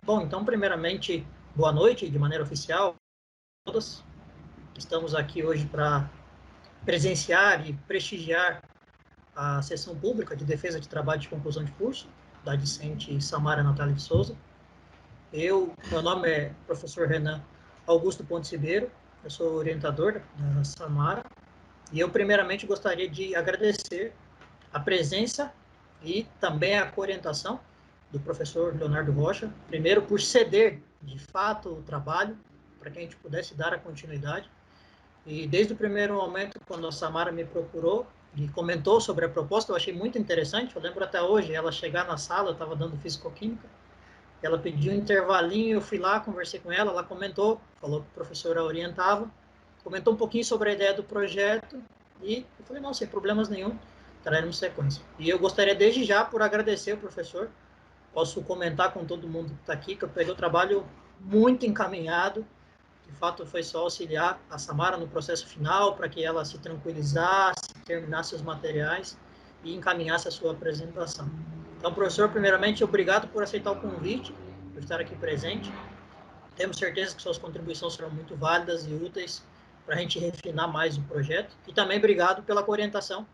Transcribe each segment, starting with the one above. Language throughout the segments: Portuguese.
Bom, então, primeiramente, boa noite, de maneira oficial a todos. Estamos aqui hoje para presenciar e prestigiar a sessão pública de defesa de trabalho de conclusão de curso da discente Samara Natália de Souza. Meu nome é professor Renan Augusto Pontes Ribeiro, eu sou orientador da Samara, e eu primeiramente gostaria de agradecer a presença e também a orientação do professor Leonardo Rocha, primeiro por ceder, de fato, o trabalho, para que a gente pudesse dar a continuidade. E desde o primeiro momento, quando a Samara me procurou e comentou sobre a proposta, eu achei muito interessante. Eu lembro até hoje, ela chegar na sala, eu estava dando fisicoquímica, ela pediu um intervalinho, eu fui lá, conversei com ela comentou, falou que o professor a orientava, comentou um pouquinho sobre a ideia do projeto, e eu falei, não, sem problemas nenhum, traremos sequência. E eu gostaria desde já por agradecer o professor, posso comentar com todo mundo que está aqui, que eu peguei o trabalho muito encaminhado, de fato foi só auxiliar a Samara no processo final, para que ela se tranquilizasse, terminasse os materiais e encaminhasse a sua apresentação. Então, professor, primeiramente, obrigado por aceitar o convite, por estar aqui presente. Temos certeza que suas contribuições serão muito válidas e úteis para a gente refinar mais o projeto. E também obrigado pela orientação,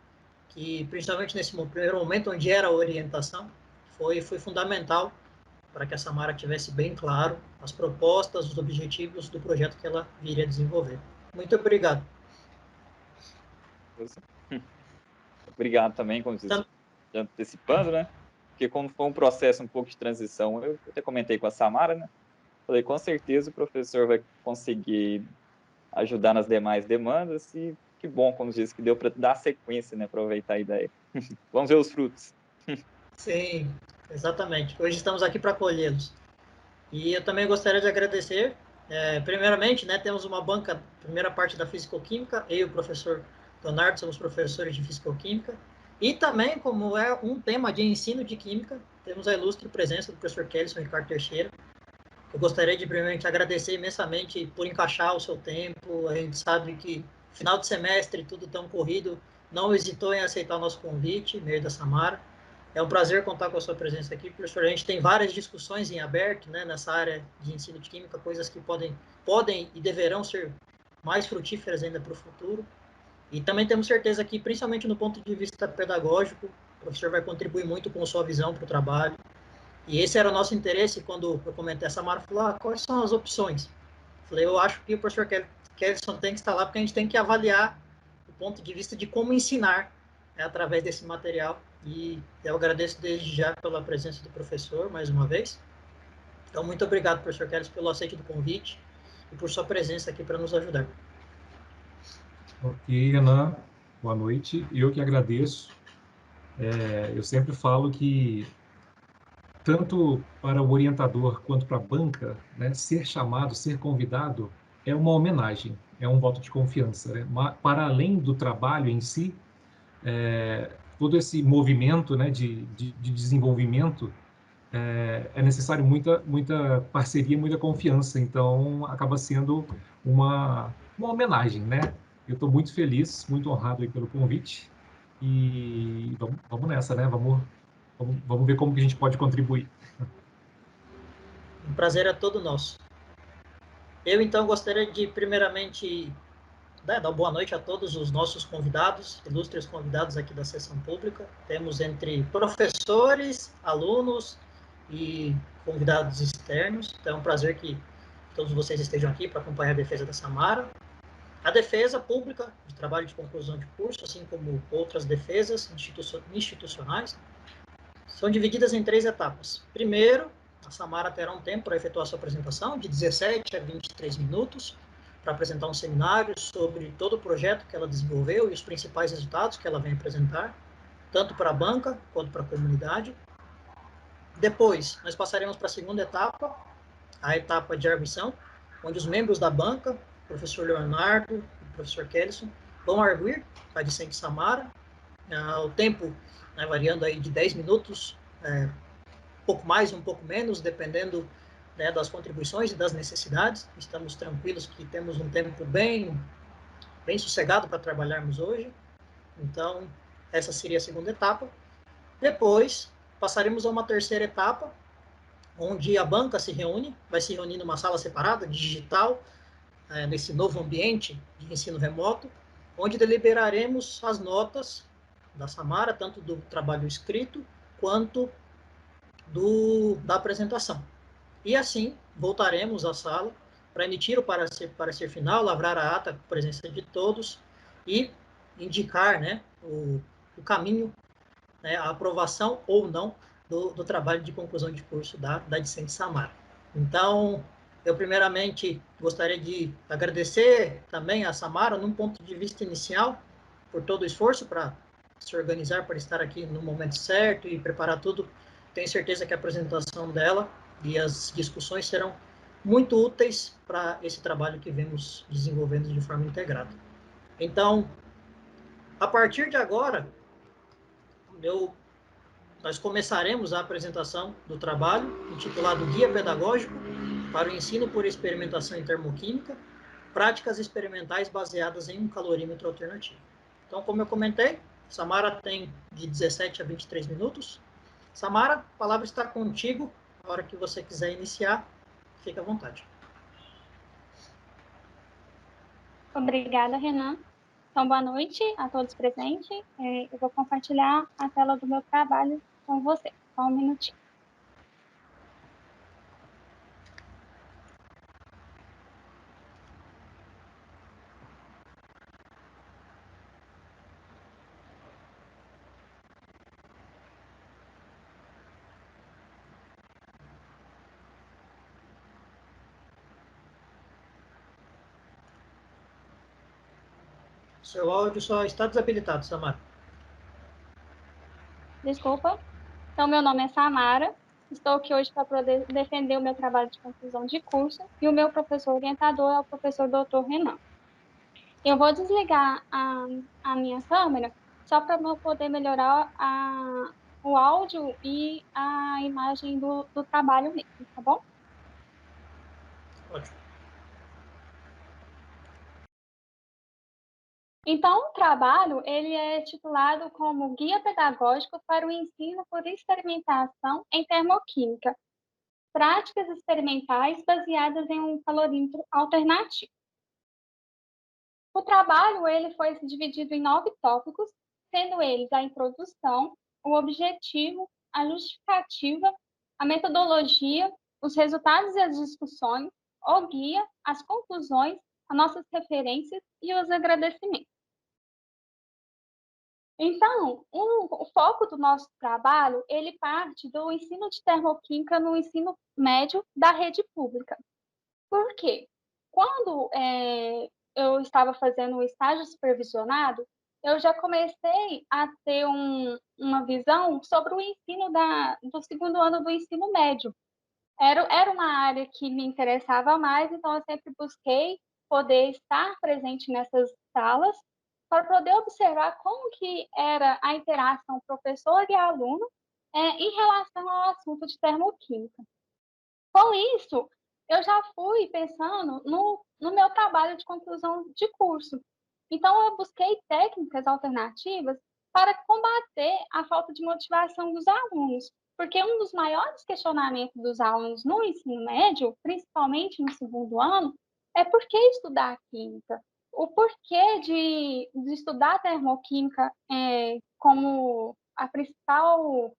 que principalmente nesse primeiro momento, onde era a orientação, foi fundamental para que a Samara tivesse bem claro as propostas, os objetivos do projeto que ela viria desenvolver. Muito obrigado. Obrigado também, como disse, antecipando, né? Porque como foi um processo um pouco de transição, eu até comentei com a Samara, né? Falei, com certeza o professor vai conseguir ajudar nas demais demandas e que bom, como disse, que deu para dar sequência, né? Aproveitar a ideia. Vamos ver os frutos. Sim, exatamente. Hoje estamos aqui para colhê-los. E eu também gostaria de agradecer, primeiramente, né, temos uma banca, primeira parte da Fisicoquímica, eu e o professor Leonardo somos professores de Fisicoquímica, e também, como é um tema de ensino de Química, temos a ilustre presença do professor Kelson Ricardo Teixeira. Eu gostaria de, primeiramente, agradecer imensamente por encaixar o seu tempo, a gente sabe que final de semestre, tudo tão corrido, não hesitou em aceitar o nosso convite, meio da Samara. É um prazer contar com a sua presença aqui, professor. A gente tem várias discussões em aberto, né, nessa área de ensino de química, coisas que podem e deverão ser mais frutíferas ainda para o futuro. E também temos certeza que, principalmente no ponto de vista pedagógico, o professor vai contribuir muito com a sua visão para o trabalho. E esse era o nosso interesse quando eu comentei essa Samara, falou, quais são as opções? Falei, eu acho que o professor Kelson tem que estar lá, porque a gente tem que avaliar o ponto de vista de como ensinar, né, através desse material. E eu agradeço desde já pela presença do professor, mais uma vez. Então, muito obrigado, professor Kelson, pelo aceite do convite e por sua presença aqui para nos ajudar. Ok, Renan, boa noite. Eu que agradeço. Eu sempre falo que, tanto para o orientador quanto para a banca, né, ser chamado, ser convidado, é uma homenagem, é um voto de confiança, né? Para além do trabalho em si, todo esse movimento, né, de desenvolvimento, é necessário muita parceria, muita confiança. Então, acaba sendo uma homenagem, né? Eu estou muito feliz, muito honrado aí pelo convite. E vamos nessa, né? Vamos ver como que a gente pode contribuir. Um prazer é todo nosso. Eu, então, gostaria de, primeiramente, dar boa noite a todos os nossos convidados, ilustres convidados aqui da sessão pública. Temos entre professores, alunos e convidados externos. Então, é um prazer que todos vocês estejam aqui para acompanhar a defesa da Samara. A defesa pública de trabalho de conclusão de curso, assim como outras defesas institucionais, são divididas em 3 etapas. Primeiro, a Samara terá um tempo para efetuar sua apresentação, de 17 a 23 minutos, para apresentar um seminário sobre todo o projeto que ela desenvolveu e os principais resultados que ela vem apresentar, tanto para a banca quanto para a comunidade. Depois, nós passaremos para a segunda etapa, a etapa de arguição, onde os membros da banca, o professor Leonardo e o professor Kelson, vão arguir a discente Samara. O tempo, né, variando aí de 10 minutos, um pouco mais, um pouco menos, dependendo, né, das contribuições e das necessidades. Estamos tranquilos que temos um tempo bem sossegado para trabalharmos hoje. Então, essa seria a segunda etapa. Depois, passaremos a uma terceira etapa, onde a banca se reúne, vai se reunir numa sala separada, digital, nesse novo ambiente de ensino remoto, onde deliberaremos as notas da Samara, tanto do trabalho escrito quanto da apresentação. E assim, voltaremos à sala para emitir o parecer final, lavrar a ata com a presença de todos e indicar, né, o caminho, né, a aprovação ou não do trabalho de conclusão de curso da discente Samara. Então, eu primeiramente gostaria de agradecer também a Samara, num ponto de vista inicial, por todo o esforço para se organizar, para estar aqui no momento certo e preparar tudo. Tenho certeza que a apresentação dela e as discussões serão muito úteis para esse trabalho que vemos desenvolvendo de forma integrada. Então, a partir de agora, nós começaremos a apresentação do trabalho, intitulado Guia Pedagógico para o Ensino por Experimentação em Termoquímica, Práticas Experimentais Baseadas em um Calorímetro Alternativo. Então, como eu comentei, Samara tem de 17 a 23 minutos. Samara, a palavra está contigo. Na hora que você quiser iniciar, fique à vontade. Obrigada, Renan. Então, boa noite a todos presentes. Eu vou compartilhar a tela do meu trabalho com você. Só um minutinho. Seu áudio só está desabilitado, Samara. Desculpa. Então, meu nome é Samara. Estou aqui hoje para poder defender o meu trabalho de conclusão de curso e o meu professor orientador é o professor Dr. Renan. Eu vou desligar a minha câmera só para eu poder melhorar o áudio e a imagem do trabalho mesmo, tá bom? Ótimo. Então, o trabalho ele é titulado como Guia Pedagógico para o Ensino por Experimentação em Termoquímica, Práticas Experimentais Baseadas em um Calorímetro Alternativo. O trabalho ele foi dividido em 9 tópicos, sendo eles a introdução, o objetivo, a justificativa, a metodologia, os resultados e as discussões, o guia, as conclusões, as nossas referências e os agradecimentos. Então, o foco do nosso trabalho, ele parte do ensino de termoquímica no ensino médio da rede pública. Por quê? Quando eu estava fazendo o estágio supervisionado, eu já comecei a ter uma visão sobre o ensino do segundo ano do ensino médio. Era uma área que me interessava mais, então eu sempre busquei poder estar presente nessas salas para poder observar como que era a interação professor e aluno em relação ao assunto de termoquímica. Com isso, eu já fui pensando no meu trabalho de conclusão de curso. Então, eu busquei técnicas alternativas para combater a falta de motivação dos alunos, porque um dos maiores questionamentos dos alunos no ensino médio, principalmente no segundo ano, é por que estudar química? O porquê de estudar termoquímica como a principal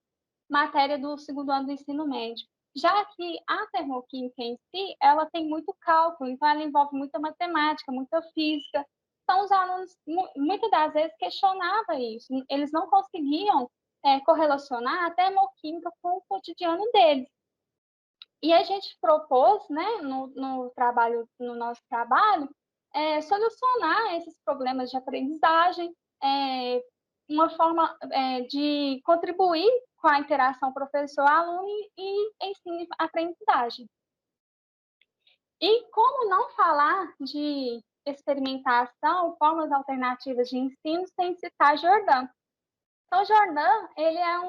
matéria do segundo ano do ensino médio. Já que a termoquímica em si, ela tem muito cálculo, então ela envolve muita matemática, muita física. Então, os alunos, muitas das vezes, questionavam isso. Eles não conseguiam correlacionar a termoquímica com o cotidiano deles. E a gente propôs, né, no nosso trabalho, solucionar esses problemas de aprendizagem, uma forma de contribuir com a interação professor-aluno e ensino-aprendizagem. E como não falar de experimentação, formas alternativas de ensino, sem citar Jordan. Então, Jordan, ele é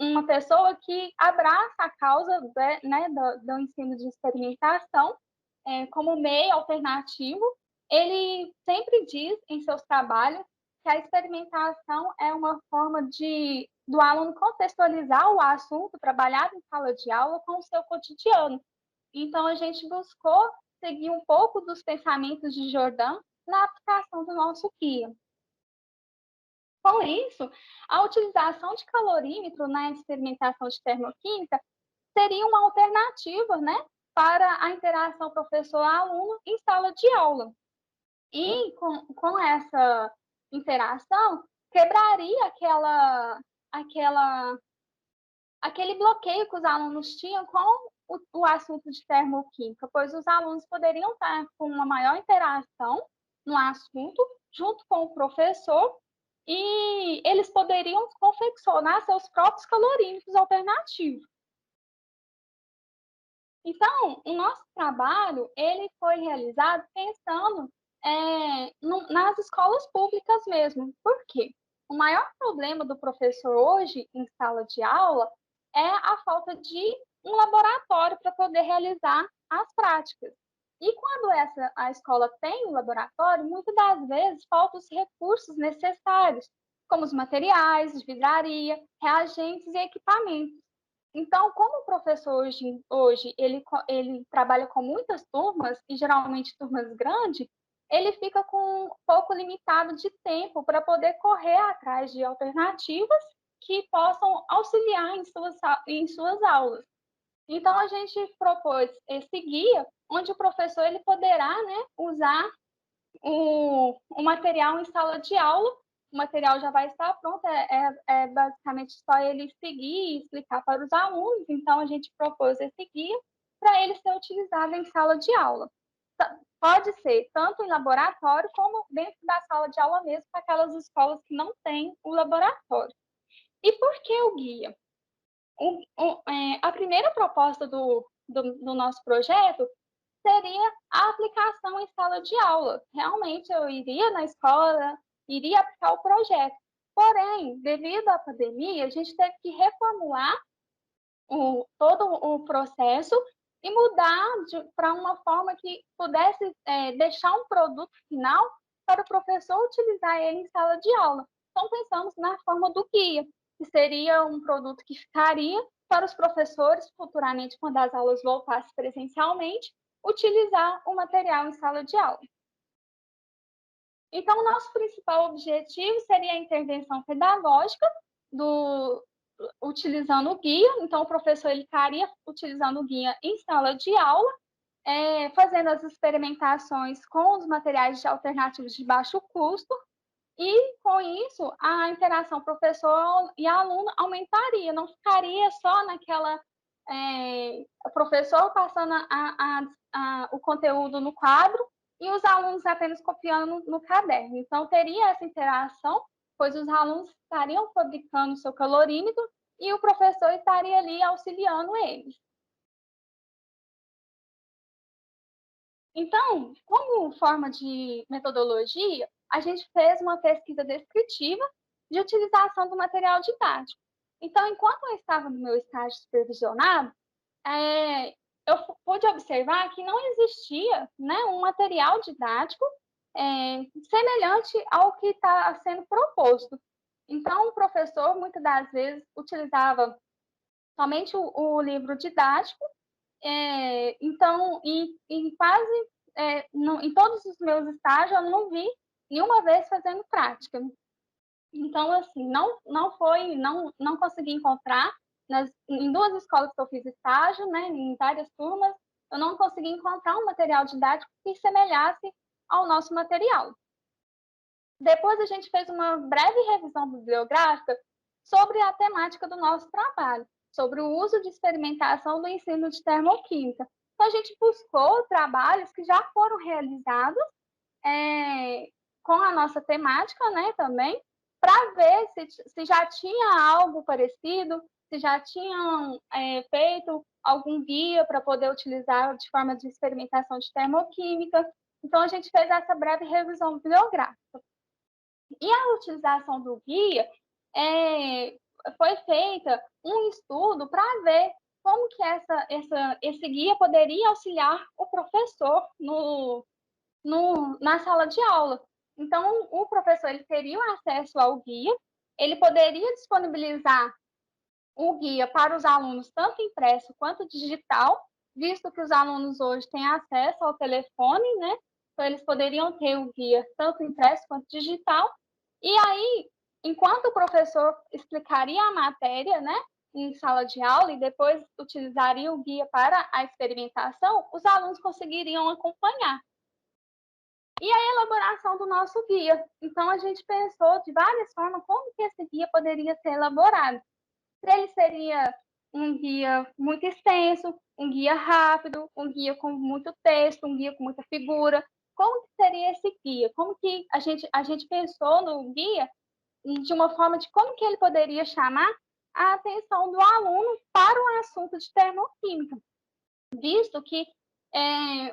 uma pessoa que abraça a causa né, do ensino de experimentação como meio alternativo. Ele sempre diz em seus trabalhos que a experimentação é uma forma do aluno contextualizar o assunto trabalhado em sala de aula com o seu cotidiano. Então, a gente buscou seguir um pouco dos pensamentos de Jordan na aplicação do nosso guia. Com isso, a utilização de calorímetro na experimentação de termoquímica seria uma alternativa, né, para a interação professor-aluno em sala de aula. E com essa interação, quebraria aquele bloqueio que os alunos tinham com o assunto de termoquímica, pois os alunos poderiam estar com uma maior interação no assunto, junto com o professor, e eles poderiam confeccionar seus próprios calorímetros alternativos. Então, o nosso trabalho ele foi realizado pensando nas escolas públicas mesmo. Por quê? O maior problema do professor hoje em sala de aula é a falta de um laboratório para poder realizar as práticas. E quando a escola tem um laboratório, muitas das vezes faltam os recursos necessários, como os materiais de vidraria, reagentes e equipamentos. Então, como o professor hoje ele trabalha com muitas turmas, e geralmente turmas grandes, ele fica com um pouco limitado de tempo para poder correr atrás de alternativas que possam auxiliar em suas aulas. Então, a gente propôs esse guia, onde o professor ele poderá, né, usar o material em sala de aula. O material já vai estar pronto, é basicamente só ele seguir e explicar para os alunos. Então, a gente propôs esse guia para ele ser utilizado em sala de aula. Pode ser tanto em laboratório, como dentro da sala de aula mesmo, para aquelas escolas que não têm o laboratório. E por que o guia? A primeira proposta do nosso projeto seria a aplicação em sala de aula. Realmente, eu iria na escola, iria aplicar o projeto. Porém, devido à pandemia, a gente teve que reformular todo o processo e mudar para uma forma que pudesse deixar um produto final para o professor utilizar ele em sala de aula. Então, pensamos na forma do guia, que seria um produto que ficaria para os professores, futuramente, quando as aulas voltassem presencialmente, utilizar o material em sala de aula. Então, o nosso principal objetivo seria a intervenção pedagógica utilizando o guia. Então, o professor ele estaria utilizando o guia em sala de aula, fazendo as experimentações com os materiais alternativos de baixo custo, e, com isso, a interação professor e aluno aumentaria, não ficaria só naquela o professor passando o conteúdo no quadro e os alunos apenas copiando no caderno. Então, teria essa interação, pois os alunos estariam fabricando o seu calorímetro e o professor estaria ali auxiliando eles. Então, como forma de metodologia, a gente fez uma pesquisa descritiva de utilização do material didático. Então, enquanto eu estava no meu estágio supervisionado, eu pude observar que não existia, né, um material didático semelhante ao que está sendo proposto. Então, o professor, muitas das vezes, utilizava somente o livro didático. Então, em todos os meus estágios, eu não vi nenhuma vez fazendo prática. Então, assim, não consegui encontrar, em 2 escolas que eu fiz estágio, né, em várias turmas, eu não consegui encontrar um material didático que semelhasse ao nosso material. Depois, a gente fez uma breve revisão bibliográfica sobre a temática do nosso trabalho, sobre o uso de experimentação do ensino de termoquímica. Então, a gente buscou trabalhos que já foram realizados com a nossa temática, né, também, para ver se já tinha algo parecido, se já tinham feito algum guia para poder utilizar de forma de experimentação de termoquímica. Então, a gente fez essa breve revisão bibliográfica. E a utilização do guia foi feita um estudo para ver como que esse guia poderia auxiliar o professor na sala de aula. Então, o professor ele teria acesso ao guia, ele poderia disponibilizar o guia para os alunos, tanto impresso quanto digital, visto que os alunos hoje têm acesso ao telefone, né? Então, eles poderiam ter o guia tanto impresso quanto digital. E aí, enquanto o professor explicaria a matéria, né, em sala de aula e depois utilizaria o guia para a experimentação, os alunos conseguiriam acompanhar. E a elaboração do nosso guia. Então, a gente pensou de várias formas como que esse guia poderia ser elaborado. Ele seria um guia muito extenso, um guia rápido, um guia com muito texto, um guia com muita figura. Como que seria esse guia? Como que a gente pensou no guia de uma forma de como que ele poderia chamar a atenção do aluno para o assunto de termoquímica, visto que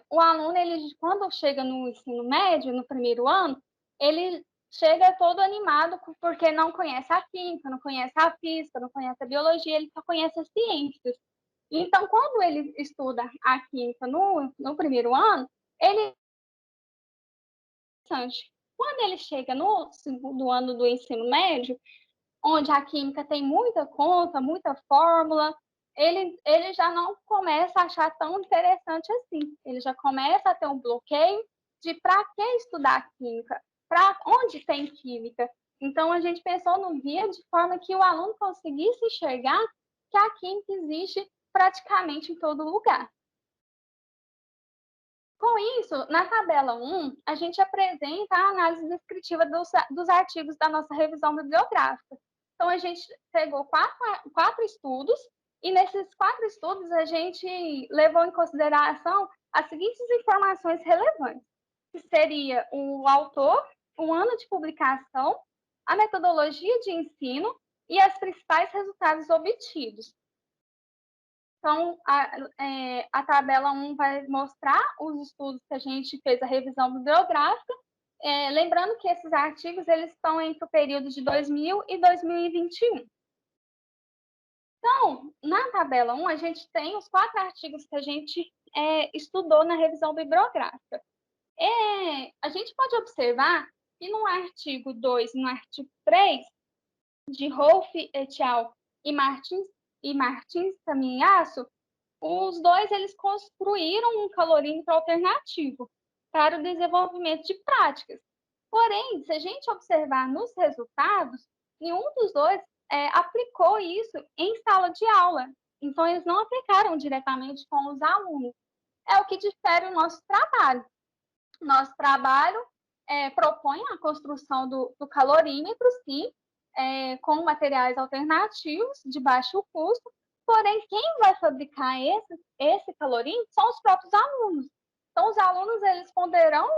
o aluno, ele, quando chega no ensino médio, no primeiro ano, ele chega todo animado porque não conhece a química, não conhece a física, não conhece a biologia, ele só conhece as ciências. Então, quando ele estuda a química no primeiro ano, ele quando ele chega no segundo ano do ensino médio, onde a química tem muita conta, muita fórmula, ele já não começa a achar tão interessante assim. Ele já começa a ter um bloqueio de para que estudar química, para onde tem química. Então, a gente pensou no guia de forma que o aluno conseguisse enxergar que a química existe praticamente em todo lugar. Com isso, na tabela 1, a gente apresenta a análise descritiva dos artigos da nossa revisão bibliográfica. Então, a gente pegou quatro estudos, e nesses 4 estudos a gente levou em consideração as seguintes informações relevantes, que seria o autor, o ano de publicação, a metodologia de ensino e os principais resultados obtidos. Então, a tabela 1 vai mostrar os estudos que a gente fez a revisão bibliográfica, lembrando que esses artigos eles estão entre o período de 2000 e 2021. Então, na tabela 1, a gente tem os 4 artigos que a gente estudou na revisão bibliográfica. A gente pode observar que no artigo 2 e no artigo 3, de Rolf et al. e Martins Caminhaço, os dois eles construíram um calorímetro alternativo para o desenvolvimento de práticas. Porém, se a gente observar nos resultados, nenhum dos dois aplicou isso em sala de aula. Então, eles não aplicaram diretamente com os alunos. É o que difere o nosso trabalho. Nosso trabalho propõe a construção do calorímetro, sim, com materiais alternativos de baixo custo, porém, quem vai fabricar esse calorímetro são os próprios alunos. Então, os alunos eles poderão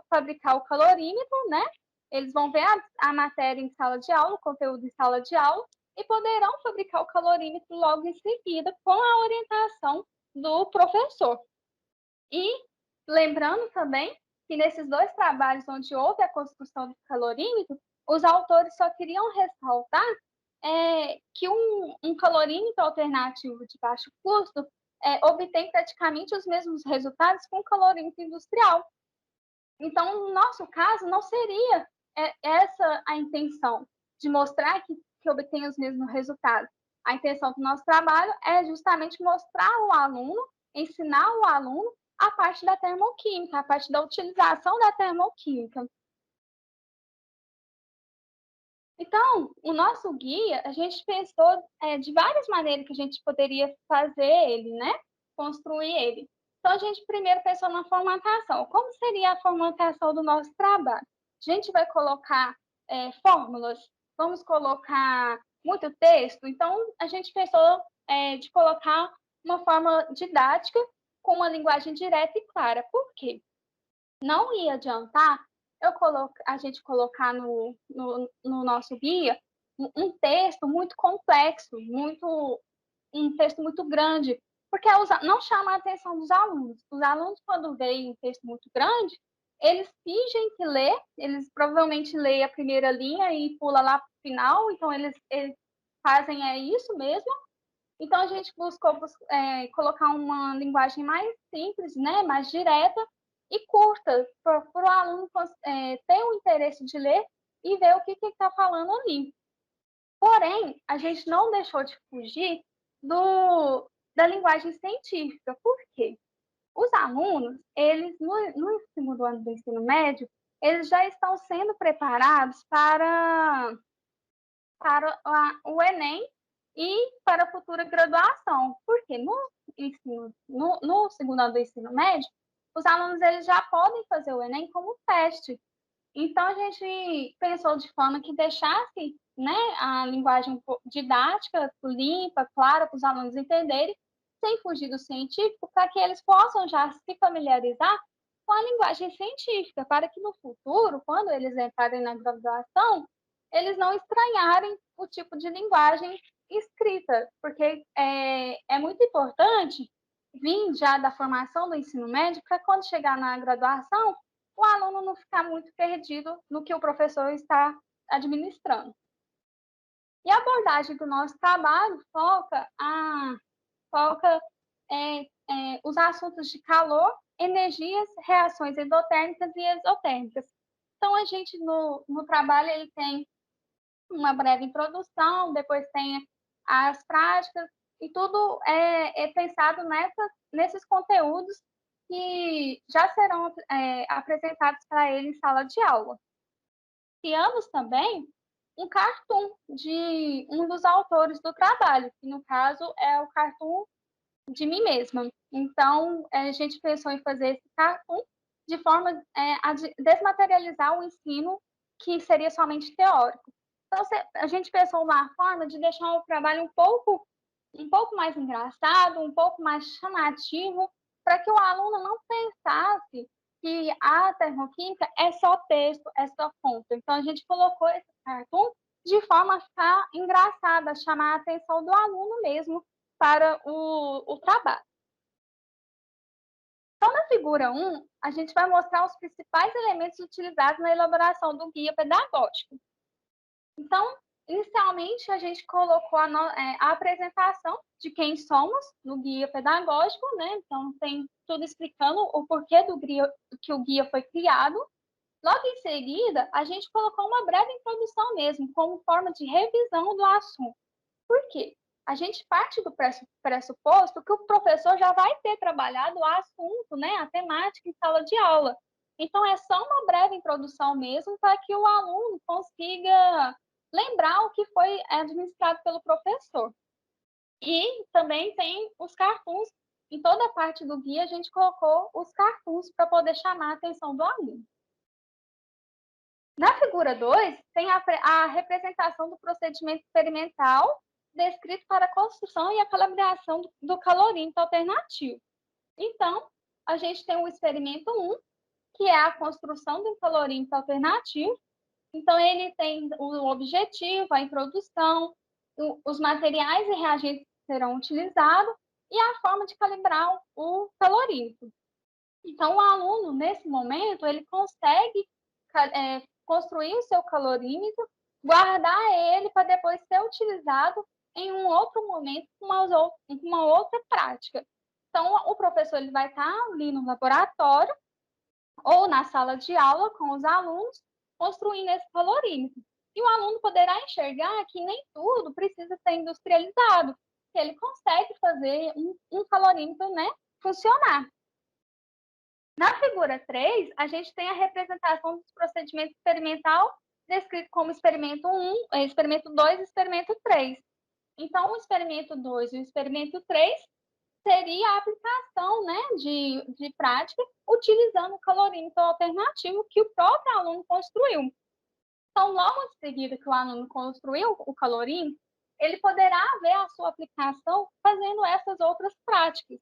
fabricar o calorímetro, né? Eles vão ver a matéria em sala de aula, o conteúdo em sala de aula, e poderão fabricar o calorímetro logo em seguida com a orientação do professor. E lembrando também que nesses 2 trabalhos onde houve a construção do calorímetro, os autores só queriam ressaltar que um calorímetro alternativo de baixo custo obtém praticamente os mesmos resultados com o calorímetro industrial. Então, no nosso caso, não seria essa a intenção, de mostrar que obtém os mesmos resultados. A intenção do nosso trabalho é justamente mostrar ao aluno, ensinar o aluno a parte da termoquímica, a parte da utilização da termoquímica. Então, o nosso guia, a gente pensou de várias maneiras que a gente poderia fazer ele, né? Construir ele. Então, a gente primeiro pensou na formatação. Como seria a formatação do nosso trabalho? A gente vai colocar fórmulas, vamos colocar muito texto. Então, a gente pensou de colocar uma forma didática com uma linguagem direta e clara. Por quê? Não ia adiantar a gente colocar no nosso guia um texto muito complexo, um texto muito grande, porque não chama a atenção dos alunos. Os alunos, quando veem um texto muito grande, eles fingem que lê, eles provavelmente lêem a primeira linha e pula lá para o final, então eles fazem isso mesmo. Então, a gente buscou colocar uma linguagem mais simples, né, mais direta, e curtas, para o aluno ter o interesse de ler e ver o que está falando ali. Porém, a gente não deixou de fugir da linguagem científica. Por quê? Os alunos, eles, no segundo ano do ensino médio, eles já estão sendo preparados para o Enem e para a futura graduação. Porque no segundo ano do ensino médio, os alunos eles já podem fazer o Enem como teste. Então, a gente pensou de forma que deixasse, né, a linguagem didática limpa, clara, para os alunos entenderem, sem fugir do científico, para que eles possam já se familiarizar com a linguagem científica, para que no futuro, quando eles entrarem na graduação, eles não estranharem o tipo de linguagem escrita, porque é muito importante vir já da formação do ensino médio para quando chegar na graduação, o aluno não ficar muito perdido no que o professor está administrando. E a abordagem do nosso trabalho foca os assuntos de calor, energias, reações endotérmicas e exotérmicas. Então, a gente, no trabalho, ele tem uma breve introdução, depois tem as práticas, e tudo é pensado nesses conteúdos que já serão apresentados para ele em sala de aula. Criamos também um cartoon de um dos autores do trabalho, que no caso é o cartoon de mim mesma. Então, a gente pensou em fazer esse cartoon de forma a desmaterializar o ensino que seria somente teórico. Então, a gente pensou uma forma de deixar o trabalho um pouco mais engraçado, um pouco mais chamativo, para que o aluno não pensasse que a termoquímica é só texto, é só conta. Então, a gente colocou esse cartoon de forma a ficar engraçada, chamar a atenção do aluno mesmo para o trabalho. Então, na figura 1, a gente vai mostrar os principais elementos utilizados na elaboração do guia pedagógico. Então, inicialmente, a gente colocou a apresentação de quem somos no guia pedagógico, né? Então, tem tudo explicando o porquê que o guia foi criado. Logo em seguida, a gente colocou uma breve introdução mesmo, como forma de revisão do assunto. Por quê? A gente parte do pressuposto que o professor já vai ter trabalhado o assunto, né, a temática em sala de aula. Então, é só uma breve introdução mesmo para que o aluno consiga lembrar o que foi administrado pelo professor. E também tem os cartoons. Em toda a parte do guia, a gente colocou os cartoons para poder chamar a atenção do aluno. Na figura 2, tem a representação do procedimento experimental descrito para a construção e a calibração do calorímetro alternativo. Então, a gente tem o experimento 1, que é a construção de um calorímetro alternativo. Então, ele tem o objetivo, a introdução, os materiais e reagentes que serão utilizados e a forma de calibrar o calorímetro. Então, o aluno, nesse momento, ele consegue construir o seu calorímetro, guardar ele para depois ser utilizado em um outro momento com uma outra prática. Então, o professor ele vai estar ali no laboratório ou na sala de aula com os alunos, construindo esse calorímetro. E o aluno poderá enxergar que nem tudo precisa ser industrializado, que ele consegue fazer um calorímetro, né, funcionar. Na figura 3, a gente tem a representação dos procedimentos experimental descrito como experimento 1, experimento 2 e experimento 3. Então, o experimento 2 e o experimento 3 seria a aplicação, né, de prática utilizando o calorímetro alternativo que o próprio aluno construiu. Então, logo em seguida que o aluno construiu o calorímetro, ele poderá ver a sua aplicação fazendo essas outras práticas.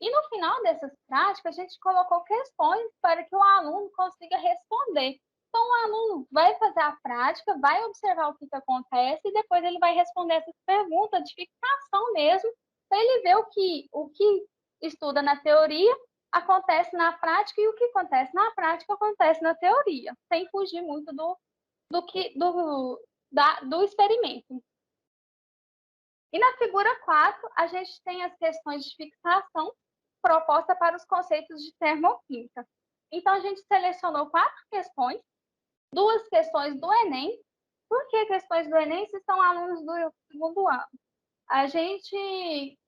E no final dessas práticas, a gente colocou questões para que o aluno consiga responder. Então, o aluno vai fazer a prática, vai observar o que acontece e depois ele vai responder essas perguntas de fixação mesmo, para ele ver o que estuda na teoria acontece na prática e o que acontece na prática acontece na teoria, sem fugir muito do experimento. E na figura 4, a gente tem as questões de fixação proposta para os conceitos de termoquímica. Então, a gente selecionou 4 questões, 2 questões do Enem. Por que questões do Enem se são alunos do segundo ano? A gente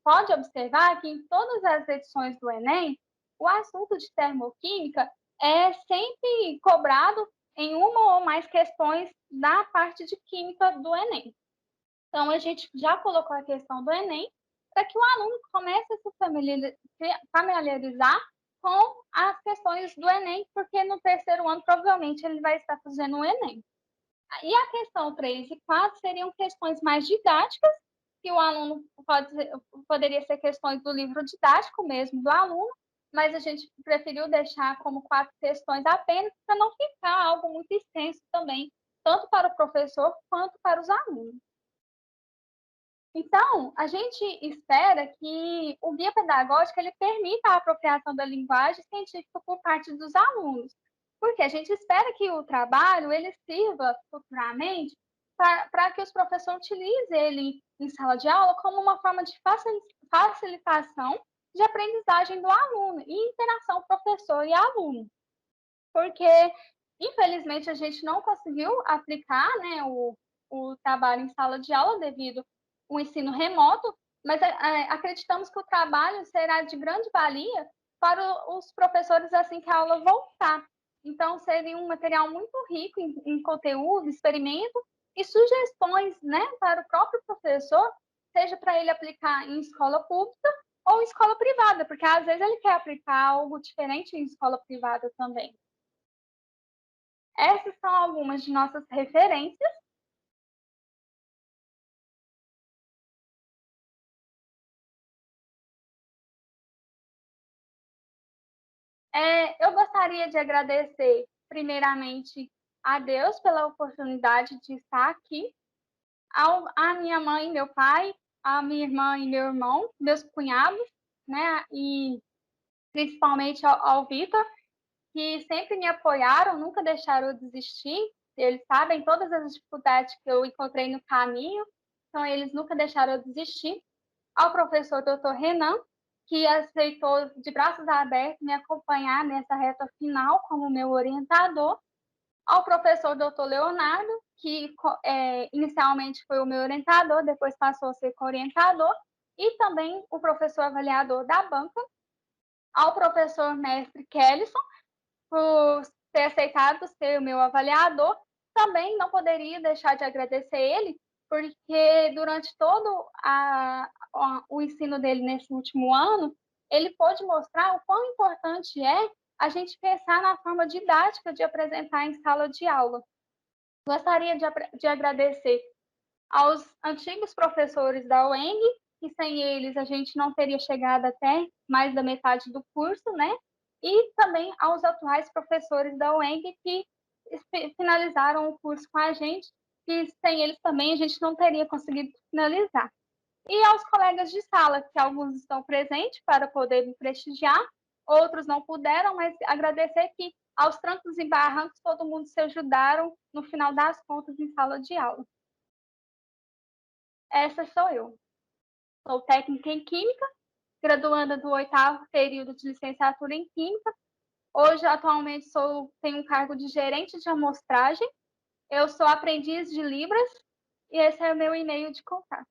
pode observar que em todas as edições do Enem, o assunto de termoquímica é sempre cobrado em uma ou mais questões da parte de química do Enem. Então, a gente já colocou a questão do Enem para que o aluno comece a se familiarizar com as questões do Enem, porque no terceiro ano, provavelmente, ele vai estar fazendo o Enem. E a questão 3 e 4 seriam questões mais didáticas, que o aluno poderia ser questões do livro didático mesmo do aluno, mas a gente preferiu deixar como 4 questões apenas, para não ficar algo muito extenso também, tanto para o professor quanto para os alunos. Então, a gente espera que o guia pedagógico ele permita a apropriação da linguagem científica por parte dos alunos, porque a gente espera que o trabalho ele sirva futuramente para que os professores utilizem ele em sala de aula como uma forma de facilitação de aprendizagem do aluno e interação professor e aluno. Porque, infelizmente, a gente não conseguiu aplicar, né, o trabalho em sala de aula devido ao ensino remoto, mas acreditamos que o trabalho será de grande valia para os professores assim que a aula voltar. Então, seria um material muito rico em conteúdo, experimento e sugestões, né, para o próprio professor, seja para ele aplicar em escola pública ou em escola privada, porque às vezes ele quer aplicar algo diferente em escola privada também. Essas são algumas de nossas referências. Eu gostaria de agradecer, primeiramente, a Deus pela oportunidade de estar aqui, a minha mãe e meu pai, a minha irmã e meu irmão, meus cunhados, né, e principalmente ao Vitor, que sempre me apoiaram, nunca deixaram eu desistir. Eles sabem todas as dificuldades que eu encontrei no caminho, então eles nunca deixaram eu desistir. Ao professor Dr. Renan, que aceitou de braços abertos me acompanhar nessa reta final como meu orientador, ao professor Dr. Leonardo, que inicialmente foi o meu orientador, depois passou a ser co-orientador, e também o professor avaliador da banca, ao professor mestre Kellison, por ter aceitado ser o meu avaliador. Também não poderia deixar de agradecer ele, porque durante todo o ensino dele nesse último ano, ele pôde mostrar o quão importante é a gente pensar na forma didática de apresentar em sala de aula. Gostaria de agradecer aos antigos professores da UENG, que sem eles a gente não teria chegado até mais da metade do curso, né? E também aos atuais professores da UENG que finalizaram o curso com a gente, e sem eles também a gente não teria conseguido finalizar. E aos colegas de sala, que alguns estão presentes para poder me prestigiar, outros não puderam, mas agradecer que aos trancos e barrancos todo mundo se ajudaram no final das contas em sala de aula. Essa sou eu. Sou técnica em Química, graduanda do 8º período de licenciatura em Química. Hoje, atualmente, tenho um cargo de gerente de amostragem. Eu sou aprendiz de Libras e esse é o meu e-mail de contato.